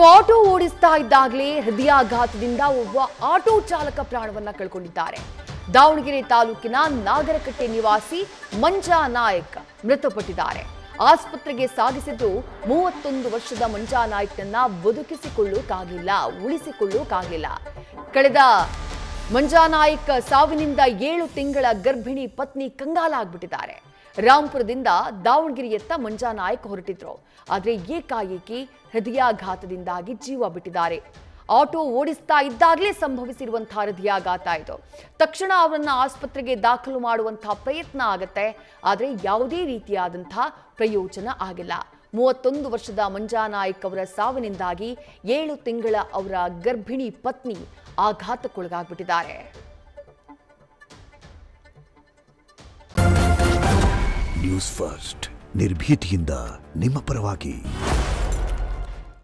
Auto ಓಡಿಸ್ತಾ ಇದ್ದಾಗಲೇ ಹೃದಯಾಘಾತದಿಂದ ಒಬ್ಬ ಆಟೋ ಚಾಲಕ ಪ್ರಾಣವನ್ನ ಕಳ್ಕೊಂಡಿದ್ದಾರೆ. ದಾವಣಗೆರೆ ತಾಲೂಕಿನ ನಾಗರಕಟ್ಟೆ ನಿವಾಸಿ ಮಂಜಾ ನಾಯಕ್ ಮೃತಪಟ್ಟಿದ್ದಾರೆ. ಆಸ್ಪತ್ರೆಗೆ ಸಾಗಿಸಿದ್ದು 31 ವರ್ಷದ ಮಂಜಾ ನಾಯಕ್ನನ್ನ ಉಳಿಸಿಕೊಳ್ಳೋಕಾಗಲಿಲ್ಲ. ಕಳೆದ ಮಂಜಾ ನಾಯಕ್ ಸಾವಿನಿಂದ 7 ತಿಂಗಳ ಗರ್ಭಿಣಿ ಪತ್ನಿ ಕಂಗಾಲಾಗ್ಬಿಟ್ಟಿದ್ದಾರೆ. ರಾಂಪುರದಿಂದ ದಾವಣಗೆರೆಯತ್ತ ಮಂಜಾ ನಾಯಕ್ ಹೊರಟಿದ್ರು. ಆದರೆ ಏಕಾಏಕಿ ಹೃದಯಾಘಾತದಿಂದಾಗಿ ಜೀವ ಬಿಟ್ಟಿದ್ದಾರೆ. ಆಟೋ ಓಡಿಸ್ತಾ ಇದ್ದಾಗಲೇ ಸಂಭವಿಸಿರುವಂತಹ ಹೃದಯಾಘಾತ ಇದು. ತಕ್ಷಣ ಅವರನ್ನ ಆಸ್ಪತ್ರೆಗೆ ದಾಖಲು ಮಾಡುವಂತಹ ಪ್ರಯತ್ನ ಆಗತ್ತೆ. ಆದರೆ ಯಾವುದೇ ರೀತಿಯಾದಂತಹ ಪ್ರಯೋಜನ ಆಗಿಲ್ಲ. 31 ವರ್ಷದ ಮಂಜಾ ನಾಯಕ್ ಅವರ ಸಾವಿನಿಂದಾಗಿ 7 ತಿಂಗಳ ಅವರ ಗರ್ಭಿಣಿ ಪತ್ನಿ ಆಘಾತಕ್ಕೊಳಗಾಗ್ಬಿಟ್ಟಿದ್ದಾರೆ. ನ್ಯೂಸ್ ಫಸ್ಟ್ ನಿರ್ಭೀತಿಯಿಂದ ನಿಮ್ಮ ಪರವಾಗಿ.